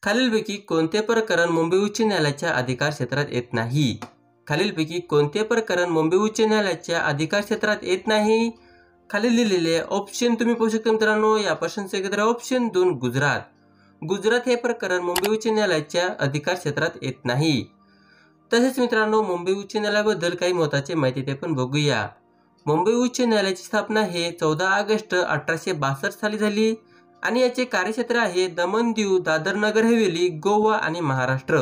खालीलपैकी कोणते प्रकरण मुंबई उच्च न्यायालयाच्या अधिकार क्षेत्रात येत नाही? खालीलपैकी कोणते प्रकरण मुंबई उच्च न्यायालयाच्या अधिकार क्षेत्रात येत नाही? खाली लिहिलेले ऑप्शन तुम्ही पाहू शकता मित्रांनो. या प्रश्नाचे उत्तर ऑप्शन 2 गुजरात. गुजरात हे प्रकरण मुंबई उच्च न्यायालयाच्या अधिकार क्षेत्रात येत नाही. तसेच मित्रांनो, मुंबई उच्च न्यायालयाबद्दल काही महत्त्वाची माहिती ते पण बघूया. मुंबई उच्च न्यायालयाची स्थापना हे 14 ऑगस्ट 1862 साली झाली आणि याचे कार्यक्षेत्र आहे दमण दीव, दादर नगर हवेली, गोवा आणि महाराष्ट्र.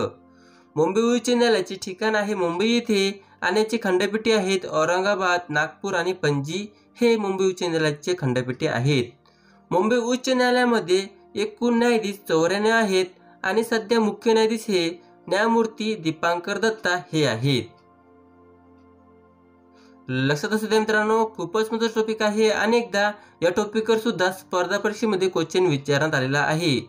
मुंबई उच्च न्यायालयाचे ठिकाण आहे मुंबई येथे आणि याची खंडपीठे आहेत औरंगाबाद, नागपूर आणि पणजी हे मुंबई उच्च न्यायालयाचे खंडपीठे आहेत. मुंबई उच्च न्यायालयामध्ये एकूण न्यायाधीश 94 आहेत आणि सध्या मुख्य न्यायाधीश हे न्यायमूर्ती दीपांकर दत्ता हे आहेत. लक्षात असू द्या मित्रांनो, खूपच महत्त्वाचा टॉपिक आहे. अनेकदा या टॉपिकवर सुद्धा स्पर्धा परीक्षेमध्ये क्वेश्चन विचारण्यात आलेला आहे.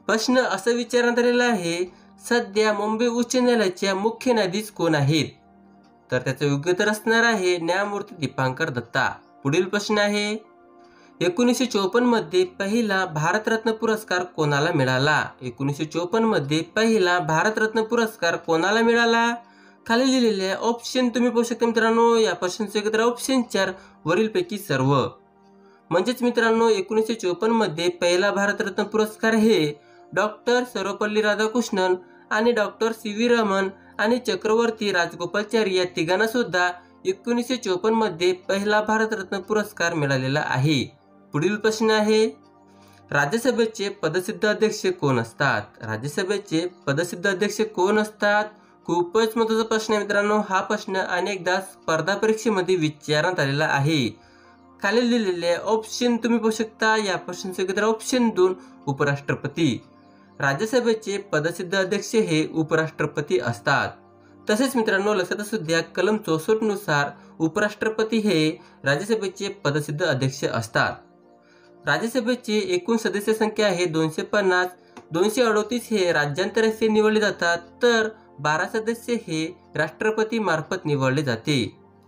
प्रश्न असं विचारण्यात आलेला आहे, सध्या मुंबई उच्च न्यायालयाच्या मुख्य न्यायाधीश कोण आहेत? तर त्याचं योग्य उत्तर असणार आहे न्यायमूर्ती दीपांकर दत्ता. पुढील प्रश्न आहे, 1954 मध्ये पहिला भारतरत्न पुरस्कार कोणाला मिळाला? 1954 मध्ये पहिला भारतरत्न पुरस्कार कोणाला मिळाला? खाली लिहिलेले ऑप्शन तुम्ही पाहू शकता मित्रांनो. या प्रश्नाचे उत्तर ऑप्शन 4 वरीलपैकी सर्व. म्हणजेच मित्रांनो, 1954 मध्ये पहिला भारतरत्न पुरस्कार हे डॉक्टर सर्वपल्ली राधाकृष्णन आणि डॉक्टर CV रमन आणि चक्रवर्ती राजगोपालचारी या तिघांना सुद्धा 1954 मध्ये पहिला भारतरत्न पुरस्कार मिळालेला आहे. पुढील प्रश्न आहे, राज्यसभेचे पदसिद्ध अध्यक्ष कोण असतात? राज्यसभेचे पदसिद्ध अध्यक्ष कोण असतात? खूपच महत्त्वाचा प्रश्न आहे मित्रांनो. हा प्रश्न अनेकदा स्पर्धा परीक्षेमध्ये विचारण्यात आलेला आहे. खाली लिहिलेले ऑप्शन तुम्ही पाहू शकता. या प्रश्नाचे उत्तर ऑप्शन 2 उपराष्ट्रपती. राज्यसभेचे पदसिद्ध अध्यक्ष हे उपराष्ट्रपती असतात. तसेच मित्रांनो, लक्षात असू द्या, कलम 64 नुसार उपराष्ट्रपती हे राज्यसभेचे पदसिद्ध अध्यक्ष असतात. राज्यसभेची एकूण सदस्य संख्या आहे 250. 238 हे राज्यांतर्फे निवडले जातात, तर 12 सदस्य हे राष्ट्रपती मार्फत निवडले जाते.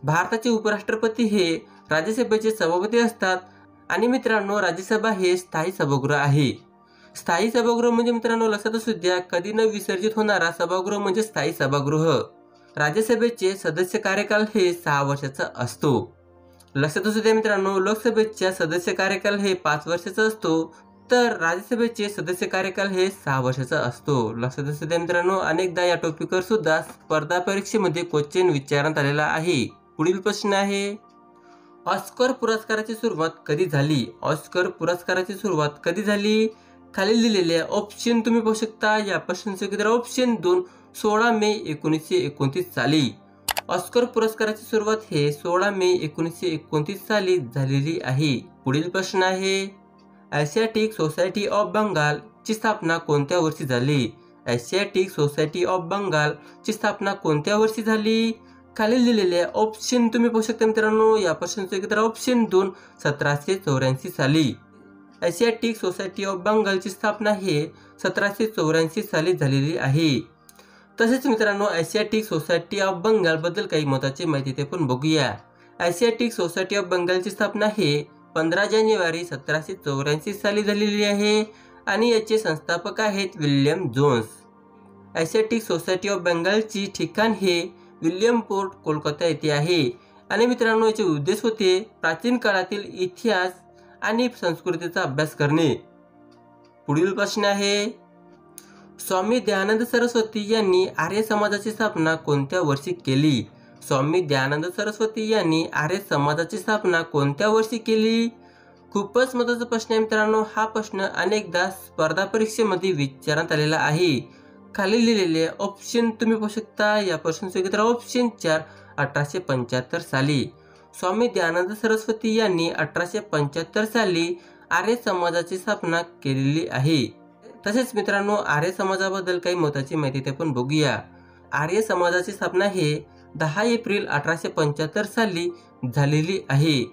भारताचे उपराष्ट्रपती हे राज्यसभेचे सभापती असतात. आणि मित्रांनो, राज्यसभा हे स्थायी सभागृह आहे. स्थायी सभागृह म्हणजे मित्रांनो, लक्षात असू द्या, कधी न विसर्जित होणारा सभागृह म्हणजे स्थायी सभागृह. राज्यसभेचे सदस्य कार्यकाल हे 6 वर्षाचा असतो. लक्षात असू द्या मित्रांनो, लोकसभेचा सदस्य कार्यकाल हे 5 वर्षाचा असतो, तर राज्यसभेचे सदस्य कार्यकाल हे 6 वर्षाचा असतो. लक्षात असू द्या मित्रांनो, अनेकदा या टॉपिकवर सुद्धा स्पर्धा परीक्षेमध्ये क्वेश्चन विचारण्यात आलेला आहे. पुढील प्रश्न आहे, ऑस्कर पुरस्काराची सुरुवात कधी झाली? ऑस्कर पुरस्काराची सुरुवात कधी झाली? खाली लिहिलेले ऑप्शन तुम्ही पाहू शकता. या प्रश्नाचे उत्तर ऑप्शन 2 16 मे 1929 साली. ऑस्कर पुरस्काराची सुरुवात हे 16 मे 1929 साली झालेली आहे. पुढील प्रश्न आहे, एशियाटिक सोसायटी ऑफ बंगाल ची स्थापना कोणत्या वर्षी झाली? एशियाटिक सोसायटी ऑफ बंगाल ची स्थापना कोणत्या वर्षी झाली? खाली लिहिलेले ऑप्शन तुम्ही पाहू शकता मित्रांनो. या प्रश्नाचे उत्तर ऑप्शन 2 1784 साली. एशियाटिक सोसायटी ऑफ बंगालची स्थापना हे 1784 साली झालेली आहे. तसेच मित्रांनो, एशियाटिक सोसायटी ऑफ बंगाल बद्दल काही महत्त्वाची माहिती ते पण बघूया. एशियाटिक सोसायटी ऑफ बंगालची स्थापना हे 15 जानेवारी 1784 साली झालेली आहे आणि याचे संस्थापक आहेत William Jones. Asiatic Society of बंगालची ठिकाण हे विल्यम पोर्ट, कोलकाता येथे आहे. आणि मित्रांनो, याचे उद्देश होते प्राचीन काळातील इतिहास आणि संस्कृतीचा अभ्यास करणे. पुढील प्रश्न आहे, स्वामी दयानंद सरस्वती यांनी आर्य समाजाची स्थापना कोणत्या वर्षी केली? स्वामी दयानंद सरस्वती यांनी आर्य समाजाची स्थापना कोणत्या वर्षी केली? खूपच महत्त्वाचा प्रश्न आहे मित्रांनो. हा प्रश्न अनेकदा स्पर्धा परीक्षेमध्ये विचारण्यात आलेला आहे. खाली लिहिलेले ऑप्शन तुम्ही पाहू शकता. या प्रश्नाचे उत्तर ऑप्शन 4 1875 साली. स्वामी दयानंद सरस्वती यांनी 1875 साली आर्य समाजाची स्थापना केलेली आहे. तसेच मित्रांनो, आर्य समाजाबद्दल काही महत्त्वाची माहिती ते पण बघूया. आर्य समाजाची स्थापना हे 10 एप्रिल 1875 साली झालेली आहे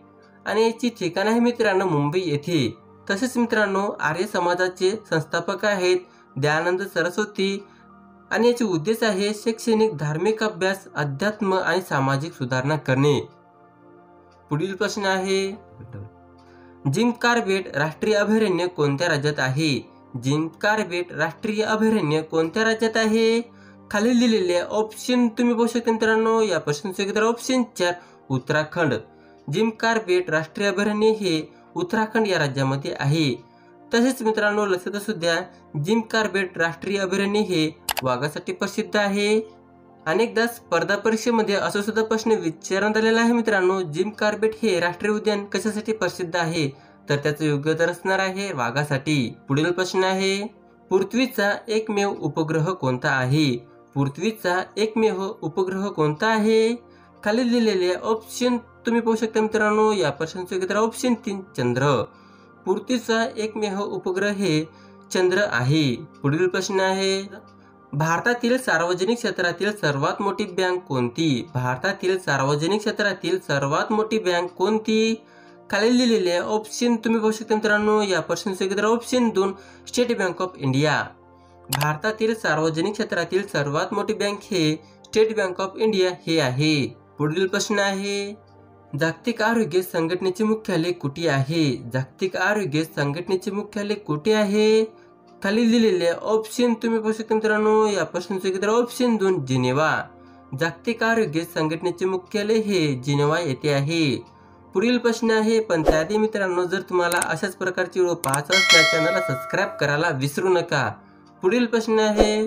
आणि याची ठिकाण आहे मित्रांनो मुंबई येथे. तसेच मित्रांनो, आर्य समाजाचे संस्थापक आहेत दयानंद सरस्वती आणि याचे उद्देश आहे शैक्षणिक, धार्मिक अभ्यास, अध्यात्म आणि सामाजिक सुधारणा करणे. पुढील प्रश्न आहे, जिम कॉर्बेट राष्ट्रीय अभयारण्य कोणत्या राज्यात आहे? जिम कॉर्बेट राष्ट्रीय अभयारण्य कोणत्या राज्यात आहे? खाली दिलेले ऑप्शन तुम्ही बघू शकता मित्रांनो. या प्रश्नाचे उत्तर ऑप्शन 4 उत्तराखंड. जिम कॉर्बेट राष्ट्रीय अभयारण्य हे उत्तराखंड या राज्यामध्ये आहे. तसेच मित्रांनो लक्षात असू द्या, जिम कॉर्बेट राष्ट्रीय अभयारण्य हे वाघासाठी प्रसिद्ध आहे. अनेकदा स्पर्धा परीक्षेमध्ये असा सुद्धा प्रश्न विचारण्यात आलेला आहे मित्रांनो, जिम कॉर्बेट हे राष्ट्रीय उद्यान कशासाठी प्रसिद्ध आहे? तर त्याचं योग्य उत्तर असणार आहे वाघासाठी. पुढील प्रश्न आहे, पृथ्वीचा एकमेव उपग्रह कोणता आहे? पृथ्वीचा एकमेव उपग्रह कोणता आहे? खाली दिलेले ऑप्शन तुम्ही पाहू शकता मित्रांनो. या प्रश्नाचे उत्तर ऑप्शन 3 चंद्र. पृथ्वीचा एकमेव उपग्रह हे चंद्र आहे. पुढील प्रश्न आहे, भारतातील सार्वजनिक क्षेत्रातील सर्वात मोठी बँक कोणती? भारतातील सार्वजनिक क्षेत्रातील सर्वात मोठी बँक कोणती? खाली दिलेले ऑप्शन तुम्ही पाहू शकता मित्रांनो. या प्रश्नाचे उत्तर option 2 state bank of India. भारतातील सार्वजनिक क्षेत्रातील सर्वात मोठी बँक हे स्टेट बँक ऑफ इंडिया हे आहे. पुढील प्रश्न आहे, जागतिक आरोग्य संघटनेचे मुख्यालय कुठे आहे? जागतिक आरोग्य संघटनेचे मुख्यालय कुठे आहे? खाली दिलेले ऑप्शन तुम्ही पाहू शकता मित्रांनो. या प्रश्नाचे उत्तर ऑप्शन 2 जिनेवा. जागतिक आरोग्य संघटनेचे मुख्यालय हे जिनेवा येथे आहे. पुढील प्रश्न आहे, पण त्याआधी मित्रांनो जर तुम्हाला अशाच प्रकारचे व्हिडिओ पाहायचा असल्यास चॅनलला सबस्क्राईब करायला विसरू नका. पुढील प्रश्न आहे,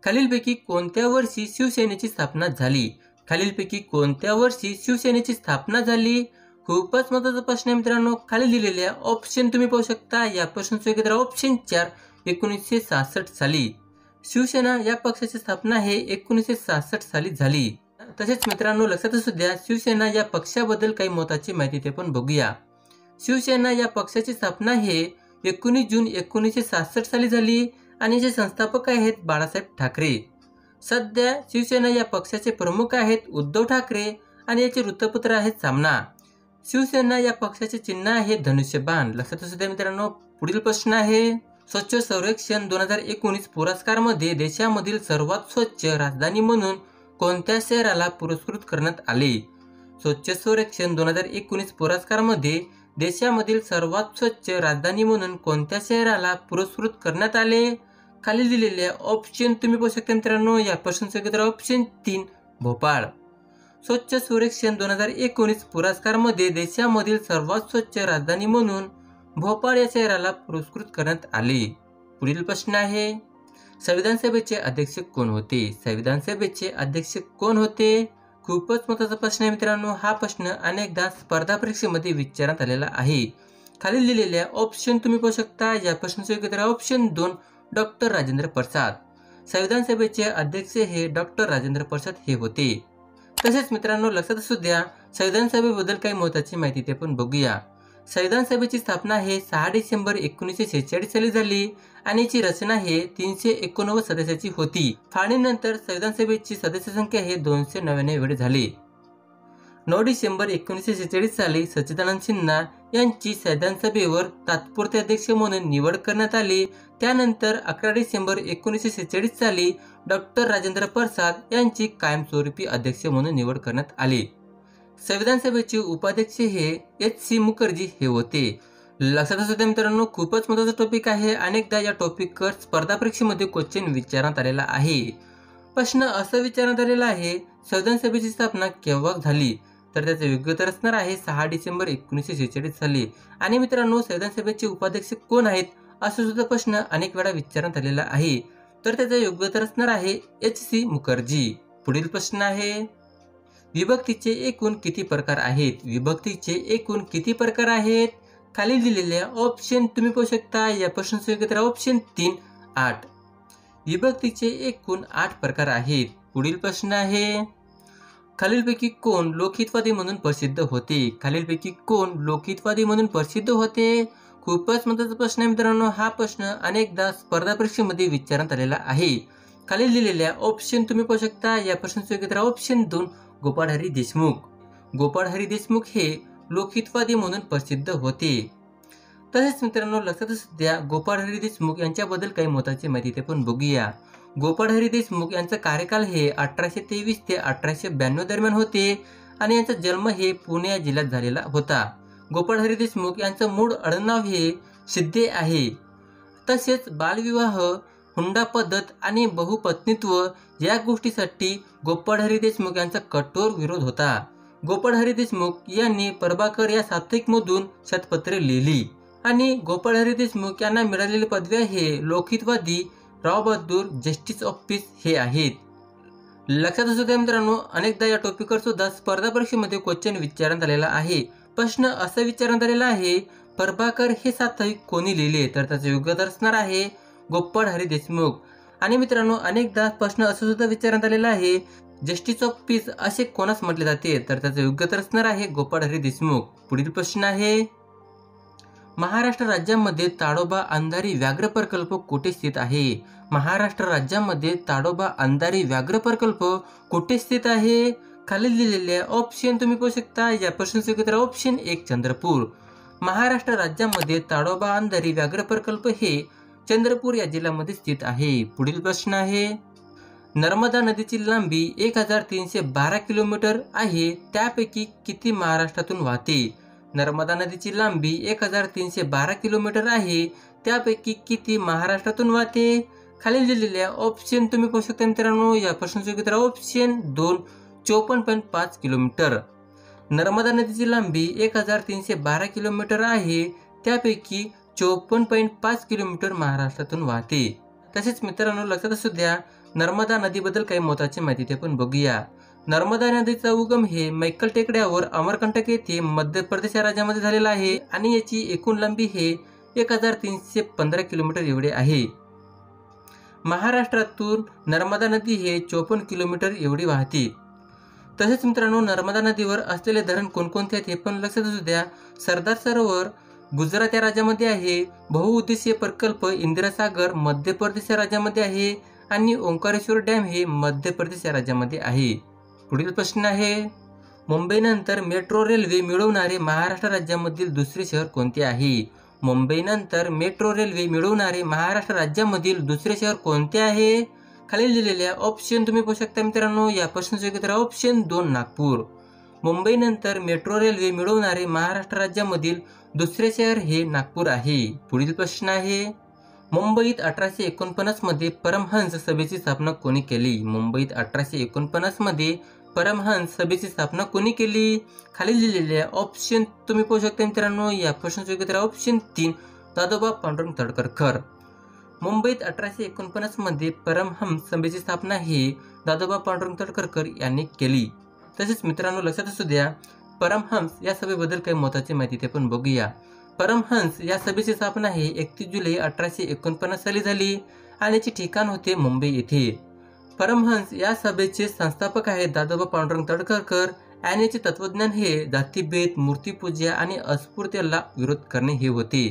खालीलपैकी कोणत्या वर्षी शिवसेनेची स्थापना झाली? खालीलपैकी कोणत्या वर्षी शिवसेनेची स्थापना झाली? खूपच महत्त्वाचा प्रश्न आहे मित्रांनो. खाली दिलेल्या ऑप्शन तुम्ही पाहू शकता. या प्रश्नाचे उत्तर ऑप्शन 4 1966 साली. शिवसेना या पक्षाची स्थापना हे 1966 साली झाली. तसेच मित्रांनो लक्षात असू द्या, शिवसेना या पक्षाबद्दल काही महत्त्वाची माहिती ते पण बघूया. शिवसेना या पक्षाची स्थापना हे 19 जून 1966 साली झाली आणि याचे संस्थापक आहेत बाळासाहेब ठाकरे. सध्या शिवसेना या पक्षाचे प्रमुख आहेत उद्धव ठाकरे आणि याचे वृत्तपत्र आहेत सामना. शिवसेना या पक्षाचे चिन्ह आहे धनुष्यबाण. लक्षात असू द्या मित्रांनो. पुढील प्रश्न आहे, स्वच्छ सर्वेक्षण 2019 पुरस्कारमध्ये देशामधील सर्वात स्वच्छ राजधानी म्हणून कोणत्या शहराला पुरस्कृत करण्यात आले? स्वच्छ सर्वेक्षण 2019 पुरस्कारमध्ये देशामधील सर्वात स्वच्छ राजधानी म्हणून कोणत्या शहराला पुरस्कृत करण्यात आले? खाली दिलेले ऑप्शन तुम्ही पाहू शकता मित्रांनो. या प्रश्नाचे उत्तर ऑप्शन 3 भोपाळ. स्वच्छ सर्वेक्षण 2019 पुरस्कारमध्ये देशामधील सर्वात स्वच्छ राजधानी म्हणून भोपाळ या शहराला पुरस्कृत करण्यात आले. पुढील प्रश्न आहे, संविधान सभेचे अध्यक्ष कोण होते? संविधान सभेचे अध्यक्ष कोण होते? खूपच महत्त्वाचा प्रश्न आहे मित्रांनो. हा प्रश्न अनेकदा स्पर्धा परीक्षेमध्ये विचारण्यात आलेला आहे. खाली दिलेल्या ऑप्शन तुम्ही पाहू शकता. या प्रश्नाचे उत्तर ऑप्शन 2 डॉक्टर राजेंद्र प्रसाद. संविधान सभेचे अध्यक्ष हे डॉक्टर राजेंद्र प्रसाद हे होते. तसेच मित्रांनो लक्षात असू द्या, संविधान सभेबद्दल काही महत्त्वाची माहिती ते पण बघूया. संविधान सभेची स्थापना हे 6 डिसेंबर 1946 साली झाली आणि याची रचना हे 389 सदस्याची होती. फाळणीनंतर संविधान सभेची सदस्य संख्या हे 299 एवढे झाली. 9 डिसेंबर 1946 साली सच्चिदानंद सिन्हा यांची संविधान सभेवर तात्पुरते अध्यक्ष म्हणून निवड करण्यात आली. त्यानंतर 11 डिसेंबर 1946 साली डॉक्टर राजेंद्र प्रसाद यांची कायमस्वरूपी अध्यक्ष म्हणून निवड करण्यात आली. संविधान सभेचे उपाध्यक्ष हे HC मुखर्जी हे होते. लक्षात असू द्या मित्रांनो, खूपच महत्त्वाचा टॉपिक आहे. अनेकदा या टॉपिकवर स्पर्धा परीक्षेमध्ये क्वेश्चन विचारण्यात आलेला आहे. प्रश्न असा विचारण्यात आलेला आहे, संविधान सभेची स्थापना केव्हा झाली? तर त्याचे योग्य उत्तर असणार आहे 6 डिसेंबर 1946 साली. आणि मित्रांनो संविधान सभेचे उपाध्यक्ष कोण आहेत असा सुद्धा प्रश्न अनेक वेळा विचारण्यात आलेला आहे. तर त्याचे योग्य उत्तर असणार आहे HC मुखर्जी. पुढील प्रश्न आहे, विभक्तीचे एकूण किती प्रकार आहेत? विभक्तीचे एकूण किती प्रकार आहेत? खाली दिलेले ऑप्शन तुम्ही पाहू शकता. या प्रश्नाचे योग्य उत्तर ऑप्शन 3 8. विभक्तीचे एकूण 8 प्रकार आहेत. पुढील प्रश्न आहे, खालीलपैकी कोण लोकहितवादी म्हणून प्रसिद्ध होते? खालीलपैकी कोण लोकहितवादी म्हणून प्रसिद्ध होते? खूपच महत्त्वाचा प्रश्न आहे मित्रांनो. हा प्रश्न अनेकदा स्पर्धा परीक्षेमध्ये विचारण्यात आलेला आहे. खाली दिलेल्या ऑप्शन तुम्ही पाहू शकता. या प्रश्नाचे उत्तर ऑप्शन 2 गोपाळ हरी देशमुख. गोपाळ हरी देशमुख हे लोकहितवादी म्हणून प्रसिद्ध होते. तसेच मित्रांनो लक्षात असू द्या, गोपाळ हरी देशमुख यांच्याबद्दल काही महत्त्वाची माहिती ते पण बघूया. गोपाळ हरी देशमुख यांचा कार्यकाल हे 1823 ते 1892 दरम्यान होते आणि यांचा जन्म हे पुणे या जिल्ह्यात झालेला होता. गोपाळ हरी देशमुख यांचं मूळ आडनाव हे शिंदे आहे. तसेच बालविवाह, हुंडा पद्धत आणि बहुपत्नीत्व या गोष्टीसाठी गोपाळ हरी देशमुख यांचा कठोर विरोध होता. गोपाळ हरी देशमुख यांनी प्रभाकर या साप्ताहिकमधून शतपत्रे लिहिली आणि गोपाळ हरी देशमुख यांना मिळालेली पदवी हे लोकहितवादी, Rao Bahadur, justice of peace हे आहेत. लक्षात असू द्या मित्रांनो, अनेकदा या टॉपिकवर सुद्धा स्पर्धा परीक्षेमध्ये क्वेश्चन विचारण्यात आलेला आहे. प्रश्न असा विचारण्यात आलेला आहे, प्रभाकर हे साप्ताहिक कोणी लिहिले? तर त्याचे योग्य उत्तर असणार आहे गोपाळ हरी देशमुख. आणि मित्रांनो, अनेकदा प्रश्न असं सुद्धा विचारण्यात आलेला आहे, जस्टिस ऑफ पीस असे कोणास म्हटले जाते? तर त्याचे योग्य उत्तर असणार आहे गोपाळ हरी देशमुख. पुढील प्रश्न आहे, महाराष्ट्र राज्यामध्ये ताडोबा अंधारी व्याघ्र प्रकल्प कुठे स्थित आहे? महाराष्ट्र राज्यामध्ये ताडोबा अंधारी व्याघ्र प्रकल्प कुठे स्थित आहे? खाली दिलेल्या ऑप्शन तुम्ही पाहू शकता. या प्रश्नाचे उत्तर ऑप्शन 1 चंद्रपूर. महाराष्ट्र राज्यामध्ये ताडोबा अंधारी व्याघ्र प्रकल्प हे चंद्रपूर या जिल्ह्यामध्ये स्थित आहे. पुढील प्रश्न आहे, नर्मदा नदीची लांबी 1312 किलोमीटर आहे, त्यापैकी किती महाराष्ट्रातून वाहते? नर्मदा नदीची लांबी 1312 किलोमीटर आहे, त्यापैकी किती महाराष्ट्रातून वाहते? खाली दिलेल्या ऑप्शन तुम्ही पाहू शकता मित्रांनो. या प्रश्नाचे उत्तर ऑप्शन 2 54.5 किलोमीटर. नर्मदा नदीची लांबी 1312 किलोमीटर आहे, त्यापैकी 54.5 किलोमीटर महाराष्ट्रातून वाहते. तसेच मित्रांनो, लक्षात असू द्या, नर्मदा नदीबद्दल काही महत्त्वाची माहिती ते पण बघूया. नर्मदा नदीचा उगम हे मैकल टेकड्यावर अमरकंटक येथे मध्य प्रदेश या राज्यामध्ये झालेला आहे आणि याची एकूण लांबी हे 1315 किलोमीटर एवढे आहे. महाराष्ट्रातून नर्मदा नदी हे 54 किलोमीटर एवढी वाहते. तसेच मित्रांनो, नर्मदा नदीवर असलेले धरण कोणकोणते आहेत हे पण लक्षात असू द्या. सरदार सरोवर गुजरात या राज्यामध्ये आहे, बहुउद्देशीय प्रकल्प इंदिरा सागर मध्य प्रदेश या राज्यामध्ये आहे आणि ओंकारेश्वर डॅम हे मध्य प्रदेश या राज्यामध्ये आहे. पुढील प्रश्न आहे, मुंबईनंतर मेट्रो रेल्वे मिळवणारे महाराष्ट्र राज्यामधील दुसरे शहर कोणते आहे? मुंबईनंतर मेट्रो रेल्वे मिळवणारे महाराष्ट्र राज्यामधील दुसरे शहर कोणते आहे? खाली दिलेल्या ऑप्शन तुम्ही पाहू शकता मित्रांनो. या प्रश्नाचे उत्तर ऑप्शन 2 नागपूर. मुंबईनंतर मेट्रो रेल्वे मिळवणारे महाराष्ट्र राज्यामधील दुसरे शहर हे नागपूर आहे. पुढील प्रश्न आहे, मुंबईत 1849 मध्ये परमहंस सभेची स्थापना कोणी केली? मुंबईत 1849 मध्ये परमहंस सभेची स्थापना कोणी केली? खाली दिलेल्या ऑप्शन तुम्ही पाहू शकता मित्रांनो. या प्रश्नाचे उत्तर ऑप्शन 3 दादोबा पांडुरंग तळकरकर. मुंबईत 1849 मध्ये परमहंस सभेची स्थापना ही दादोबा पांडुरंग तळकरकर यांनी केली. तसेच मित्रांनो, लक्षात असू द्या, परमहंस या सभेबद्दल काही महत्त्वाची माहिती ते पण बघूया. परमहंस या सभेची स्थापना ही 31 जुलै 1849 साली झाली आणि याचे ठिकाण होते मुंबई येथे. परमहंस या सभेचे संस्थापक आहेत दादोबा पांडुरंग तळकरकर आणि याचे तत्वज्ञान हे जातीभेद, मूर्तीपूजा आणि अस्पृश्यतेला विरोध करणे हे होते.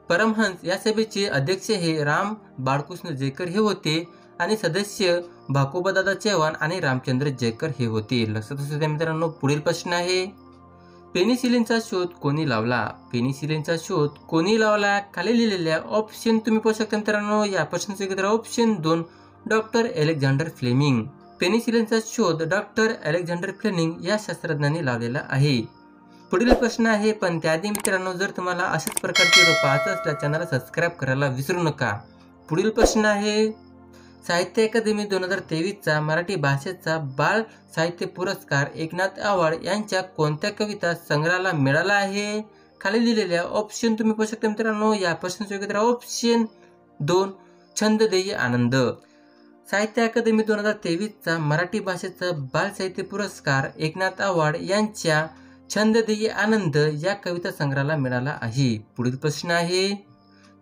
परमहंस या सभेचे अध्यक्ष हे राम बाळकृष्ण जयकर हे होते आणि सदस्य भाकोबादादा चव्हाण आणि रामचंद्र जयकर हे होते. लक्षात असू द्या मित्रांनो. पुढील प्रश्न आहे, पेनिसिलिनचा शोध कोणी लावला? पेनिसिलिनचा शोध कोणी लावला? खाली लिहिलेल्या ऑप्शन तुम्ही पाहू शकता मित्रांनो. या प्रश्नाचे उत्तर ऑप्शन 2 डॉक्टर अलेक्झांडर फ्लेमिंग. पेनिसिलिनचा शोध डॉक्टर अलेक्झांडर फ्लेमिंग या शास्त्रज्ञांनी लावलेला आहे. पुढील प्रश्न आहे, पण त्याआधी मित्रांनो, जर तुम्हाला अशाच प्रकारचे व्हिडिओ पाहायचे असल्यास चॅनलला सबस्क्राईब करायला विसरू नका. पुढील प्रश्न आहे, साहित्य अकादमी 2023चा मराठी भाषेचा बाल साहित्य पुरस्कार एकनाथ आवाड यांच्या कोणत्या कविता संग्रहाला मिळाला आहे? खाली दिलेल्या ऑप्शन तुम्ही पाहू शकता मित्रांनो. या प्रश्नाचे उत्तर ऑप्शन 2 छंददेय आनंद. साहित्य अकादमी 2023चा मराठी भाषेचा बाल साहित्य पुरस्कार एकनाथ आवाड यांच्या छंददेय आनंद या कविता संग्रहाला मिळाला आहे. पुढील प्रश्न आहे,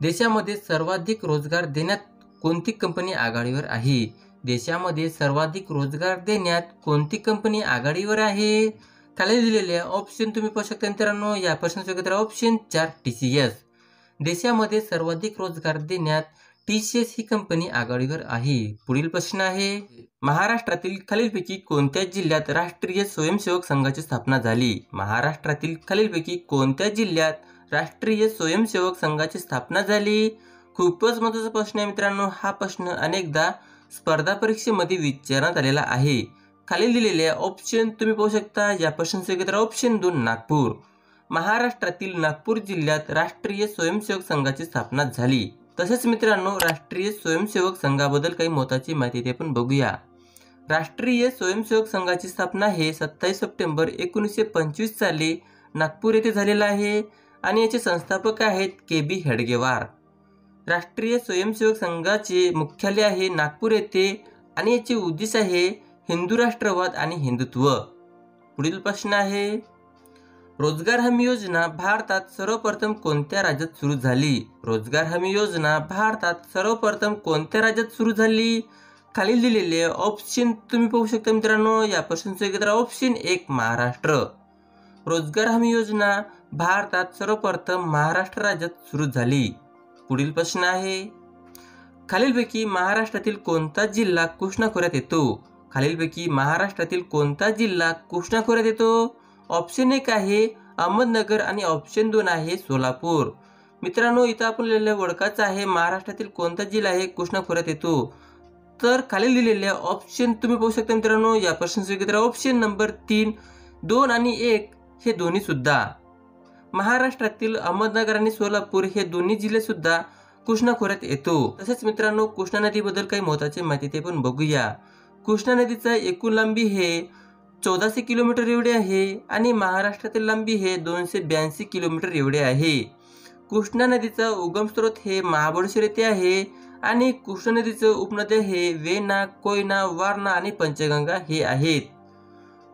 देशामध्ये सर्वाधिक रोजगार देण्यात कोणती कंपनी आघाडीवर आहे? देशामध्ये सर्वाधिक रोजगार देण्यात कोणती कंपनी आघाडीवर आहे? खाली दिलेल्या ऑप्शन तुम्ही पाहू शकता मित्रांनो. या प्रश्नाचे उत्तर ऑप्शन 4 TCS. देशामध्ये सर्वाधिक रोजगार देण्यात TCS ही कंपनी आघाडीवर आहे. पुढील प्रश्न आहे, महाराष्ट्रातील खालीलपैकी कोणत्या जिल्ह्यात राष्ट्रीय स्वयंसेवक संघाची स्थापना झाली? महाराष्ट्रातील खालीलपैकी कोणत्या जिल्ह्यात राष्ट्रीय स्वयंसेवक संघाची स्थापना झाली? खूपच महत्त्वाचा प्रश्न आहे मित्रांनो. हा प्रश्न अनेकदा स्पर्धा परीक्षेमध्ये विचारण्यात आलेला आहे. खाली दिलेल्या ऑप्शन तुम्ही पाहू शकता. या प्रश्नाचे उत्तर ऑप्शन 2 नागपूर. महाराष्ट्रातील नागपूर जिल्ह्यात राष्ट्रीय स्वयंसेवक संघाची स्थापना झाली. तसेच मित्रांनो राष्ट्रीय स्वयंसेवक संघाबद्दल काही महत्त्वाची माहिती ते पण बघूया। राष्ट्रीय स्वयंसेवक संघाची स्थापना हे 27 सप्टेंबर 1925 साली नागपूर येथे झालेला आहे आणि याचे संस्थापक आहेत KB हेडगेवार। राष्ट्रीय स्वयंसेवक संघाचे मुख्यालय आहे नागपूर येथे आणि याचे उद्देश आहे हिंदू राष्ट्रवाद आणि हिंदुत्व। पुढील प्रश्न आहे, रोजगार हमी योजना भारतात सर्वप्रथम कोणत्या राज्यात सुरू झाली? रोजगार हमी योजना भारतात सर्वप्रथम कोणत्या राज्यात सुरू झाली? खालील दिलेले ऑप्शन तुम्ही पाहू शकता मित्रांनो। या प्रश्नाचे उत्तर ऑप्शन 1 महाराष्ट्र। रोजगार हमी योजना भारतात सर्वप्रथम महाराष्ट्र राज्यात सुरू झाली। पुढील प्रश्न आहे, खालीलपैकी महाराष्ट्रातील कोणता जिल्हा कृष्णा खोऱ्यात येतो? खालीलपैकी महाराष्ट्रातील कोणता जिल्हा कृष्णा खोऱ्यात येतो? ऑप्शन 1 आहे अहमदनगर आणि ऑप्शन 2 आहे सोलापूर। मित्रांनो इथं आपण लिहिलेलं ओळखायचं आहे महाराष्ट्रातील कोणता जिल्हा आहे कृष्णा खोऱ्यात येतो, तर खालील दिलेले ऑप्शन तुम्ही पाहू शकता मित्रांनो। या प्रश्नाचे उत्तर ऑप्शन नंबर 3, 2 आणि 1 हे दोन्ही सुद्धा। महाराष्ट्रातील अहमदनगर आणि सोलापूर हे दोन्ही जिल्हे सुद्धा कृष्णा खोऱ्यात येतो। तसेच मित्रांनो कृष्णा नदीबद्दल काही महत्त्वाची माहिती ते पण बघूया। कृष्णा नदीचा एकूण लांबी हे 1400 किलोमीटर एवढे आहे आणि महाराष्ट्रातील लांबी हे 282 किलोमीटर एवढे आहे। कृष्णा नदीचा उगम स्रोत हे महाबळेश्वर येथे आहे आणि कृष्णा नदीचे उपनद्या हे वेणा, कोयना, वारणा आणि पंचगंगा हे आहेत।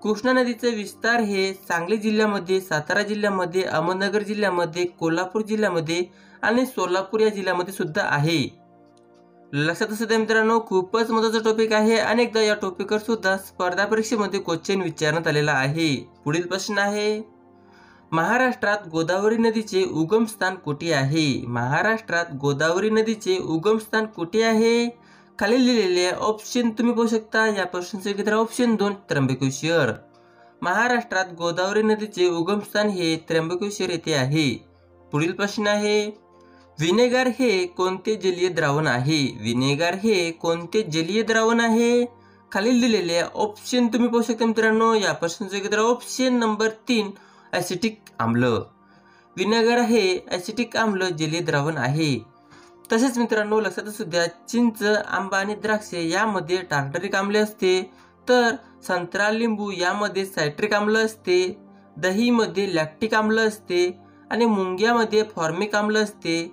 कृष्णा नदीचे विस्तार हे सांगली जिल्ह्यामध्ये, सातारा जिल्ह्यामध्ये, अहमदनगर जिल्ह्यामध्ये, कोल्हापूर जिल्ह्यामध्ये आणि सोलापूर या जिल्ह्यामध्ये सुद्धा आहे। लक्षात असू द्या मित्रांनो, खूपच महत्त्वाचा टॉपिक आहे। अनेकदा या टॉपिकवर सुद्धा स्पर्धा परीक्षेमध्ये क्वेश्चन विचारण्यात आलेला आहे। पुढील प्रश्न आहे, महाराष्ट्रात गोदावरी नदीचे उगम स्थान कुठे आहे? महाराष्ट्रात गोदावरी नदीचे उगम स्थान कुठे आहे? खालील दिलेले ऑप्शन तुम्ही पाहू शकता। या प्रश्नाचे उत्तर ऑप्शन 2 त्र्यंबकेश्वर। महाराष्ट्रात गोदावरी नदीचे उगम स्थान हे त्र्यंबकेश्वर येथे आहे। पुढील प्रश्न आहे, विनेगर हे कोणते जलीय द्रावण आहे? विनेगर हे कोणते जलीय द्रावण आहे? खालील दिलेले ऑप्शन तुम्ही पाहू शकता मित्रांनो। या प्रश्नाचे उत्तर ऑप्शन नंबर 3 ॲसिटिक आम्ल। विनेगर हे ॲसिटिक आम्ल जलीय द्रावण आहे। तसेच मित्रांनो लक्षात असू द्या, चिंच, आंबा आणि द्राक्ष यामध्ये टार्टरिक आम्ल असते, तर संत्रा, लिंबू यामध्ये सायट्रिक आम्ल असते, दहीमध्ये लॅक्टिक आम्ल असते आणि मुंग्यामध्ये फॉर्मिक आम्ल असते,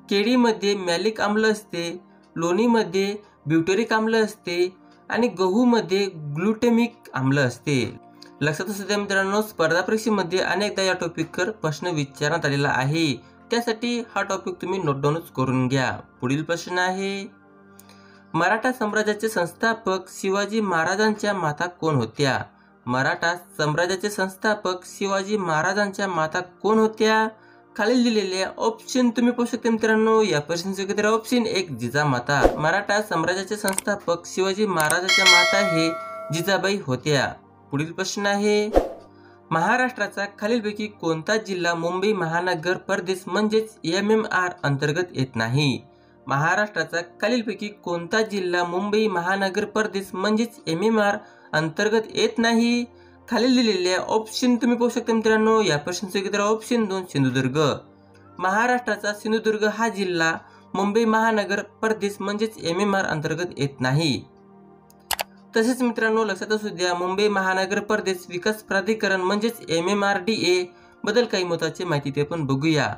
केळीमध्ये मॅलिक आम्ल असते, लोणीमध्ये ब्युटेरिक आम्ल असते आणि गहूमध्ये ग्लुटेमिक आम्ल असते। लक्षात असू द्या मित्रांनो, स्पर्धा परीक्षेमध्ये अनेकदा या टॉपिकवर प्रश्न विचारण्यात आलेला आहे, त्यासाठी हा टॉपिक तुम्ही नोट डाऊनच करून घ्या। पुढील प्रश्न आहे, मराठा साम्राज्याचे संस्थापक शिवाजी महाराजांच्या माता कोण होत्या? मराठा साम्राज्याचे संस्थापक शिवाजी महाराजांच्या माता कोण होत्या? खालील दिलेले ऑप्शन तुम्ही पाहू शकता मित्रांनो। या प्रश्नाचे उत्तर ऑप्शन 1 जिजामाता। मराठा साम्राज्याचे संस्थापक शिवाजी महाराजांच्या माता हे जिजाबाई होत्या। पुढील प्रश्न आहे, महाराष्ट्राचा खालीलपैकी कोणता जिल्हा मुंबई महानगर प्रदेश म्हणजेच MMR अंतर्गत येत नाही? महाराष्ट्राचा खालीलपैकी कोणता जिल्हा मुंबई महानगर प्रदेश म्हणजेच MMR अंतर्गत येत नाही? खालील दिलेले ऑप्शन तुम्ही पाहू शकता मित्रांनो। या प्रश्नाचे उत्तर ऑप्शन 2 सिंधुदुर्ग। महाराष्ट्राचा सिंधुदुर्ग हा जिल्हा मुंबई महानगर प्रदेश म्हणजेच MMR अंतर्गत येत नाही। तसेच मित्रांनो लक्षात असू द्या, मुंबई महानगर प्रदेश विकास प्राधिकरण म्हणजेच MMRDA बद्दल काही महत्त्वाची माहिती ते पण बघूया।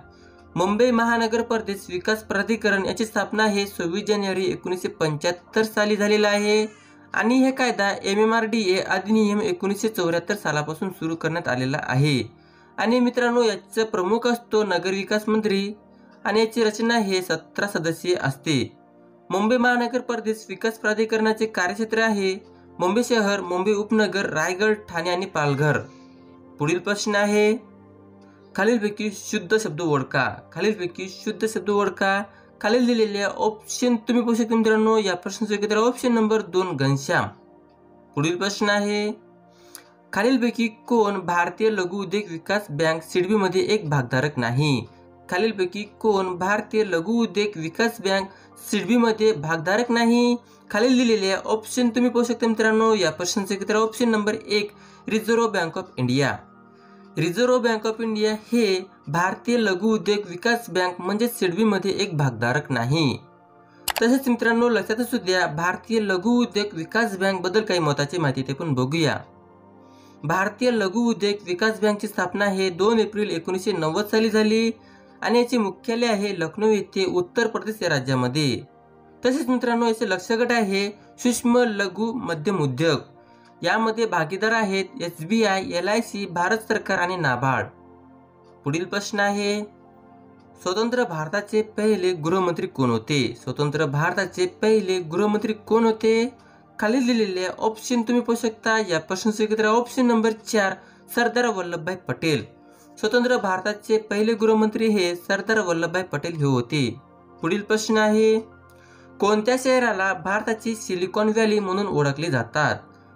मुंबई महानगर प्रदेश विकास प्राधिकरण याची स्थापना हे 26 जानेवारी 1975 साली झालेला आहे आणि हे कायदा MMRDA अधिनियम 1974 सालापासून सुरू करण्यात आलेला आहे। आणि मित्रांनो याचा प्रमुख असतो नगरविकास मंत्री आणि याची रचना हे 17 सदस्यीय असते। मुंबई महानगर प्रदेश विकास प्राधिकरणाचे कार्यक्षेत्र आहे मुंबई शहर, मुंबई उपनगर, रायगड, ठाणे आणि पालघर। पुढील प्रश्न आहे, खालीलपैकी शुद्ध शब्द ओळखा। खालीलपैकी शुद्ध शब्द ओळखा। खालील दिलेले ऑप्शन तुम्ही पाहू शकता मित्रांनो। या प्रश्नाचे उत्तर ऑप्शन नंबर 2 घनश्याम। पुढील प्रश्न आहे, खालीलपैकी कोण भारतीय लघु उद्योग विकास बँक सिडबी मध्ये एक भागधारक नाही? खालीलपैकी कोण भारतीय लघु उद्योग विकास बँक सिडबी मध्ये भागधारक नाही? खालील दिलेले ऑप्शन तुम्ही पाहू शकता मित्रांनो। या प्रश्नाचे उत्तर option number 1 reserve bank of India. Reserve bank of India हे भारतीय लघु उद्योग विकास बँक म्हणजे सिडबी मध्ये एक भागधारक नाही। तसेच मित्रांनो लक्षात असू द्या, भारतीय लघु उद्योग विकास बँक बद्दल काही महत्त्वाची माहिती ते पण बघूया। भारतीय लघु उद्योग विकास बँकची स्थापना हे 2 एप्रिल 1990 साली झाली आणि याचे मुख्यालय आहे लखनौ येथे उत्तर प्रदेश या राज्यामध्ये। तसेच मित्रांनो याचे लक्ष्य गट आहे सूक्ष्म लघु मध्यम उद्योग। यामध्ये भागीदार आहेत SBI, LIC, भारत सरकार आणि नाबार्ड। पुढील प्रश्न आहे, स्वतंत्र भारताचे पहिले गृहमंत्री कोण होते? स्वतंत्र भारताचे पहिले गृहमंत्री कोण होते? खाली दिलेले ऑप्शन तुम्ही पाहू शकता। या प्रश्नाचे उत्तर ऑप्शन नंबर 4 सरदार वल्लभभाई पटेल। स्वतंत्र भारताचे पहिले गृहमंत्री हे सरदार वल्लभभाई पटेल हे होते। पुढील प्रश्न आहे, कोणत्या शहराला भारताची सिलिकॉन व्हॅली म्हणून ओळखले जातात?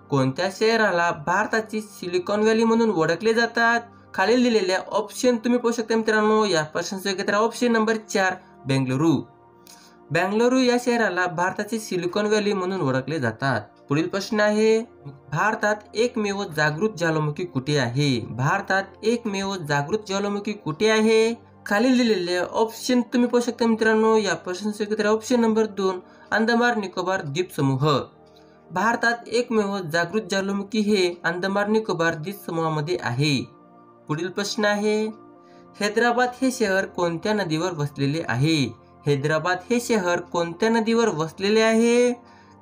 कोणत्या शहराला भारताची सिलिकॉन व्हॅली म्हणून ओळखले जातात? खाली दिलेल्या ऑप्शन तुम्ही पाहू शकता मित्रांनो। या प्रश्नाचे उत्तर ऑप्शन नंबर 4 बेंगलुरू। बेंगलुरू या शहराला भारताची सिलिकॉन व्हॅली म्हणून ओळखले जातात। पुढील प्रश्न आहे, भारतात एकमेव जागृत ज्वालामुखी कुठे आहे? भारतात एकमेव जागृत ज्वालामुखी कुठे आहे? खाली दिलेले ऑप्शन तुम्ही पाहू शकता मित्रांनो। या प्रश्नाचे उत्तर ऑप्शन नंबर 2 अंदमान निकोबार द्वीप समूह। भारतात एकमेव जागृत ज्वालामुखी हे अंदमान निकोबार द्वीप समूहामध्ये आहे। पुढील प्रश्न आहे, हैदराबाद हे शहर कोणत्या नदीवर वसलेले आहे? हैदराबाद हे शहर कोणत्या नदीवर वसलेले आहे?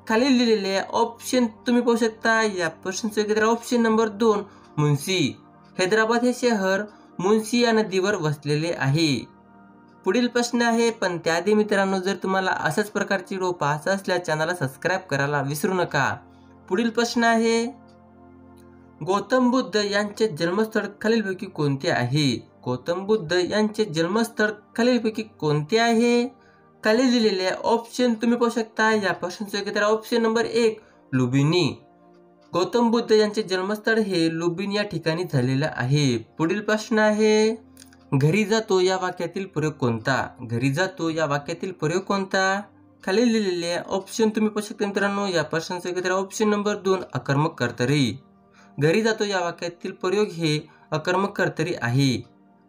खाली दिलेले ऑप्शन तुम्ही पाहू शकता। या प्रश्नाचे उत्तर ऑप्शन नंबर 2 मुन्सी। हैदराबाद हे शहर मुन्सी या नदीवर वसलेले आहे। पुढील प्रश्न आहे, पण त्याआधी मित्रांनो जर तुम्हाला अशाच प्रकारची व्हिडिओ पाहायचा असल्यास चॅनलला सबस्क्राईब करायला विसरू नका। पुढील प्रश्न आहे, गौतम बुद्ध यांचे जन्मस्थळ खालीलपैकी कोणते आहे? गौतम बुद्ध यांचे जन्मस्थळ खालीलपैकी कोणते आहे? खाली दिलेले ऑप्शन तुम्ही पाहू शकता। या प्रश्नाचे उत्तर ऑप्शन नंबर 1 लुंबिनी। गौतम बुद्ध यांचे जन्मस्थळ हे लुंबिनी या ठिकाणी झालेले आहे। पुढील प्रश्न आहे, घरी जातो या वाक्यातील प्रयोग कोणता? घरी जातो या वाक्यातील प्रयोग कोणता? खाली दिलेले ऑप्शन तुम्ही पाहू शकता मित्रांनो। या प्रश्नाचे उत्तर ऑप्शन नंबर 2 अकर्मक कर्तरी। घरी जातो या वाक्यातील प्रयोग हे अकर्मक कर्तरी आहे।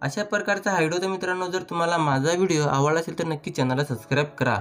अशा प्रकारचा हा व्हिडिओ मित्रांनो जर तुम्हाला माझा व्हिडिओ आवडला असेल तर नक्की चॅनलला सबस्क्राईब करा।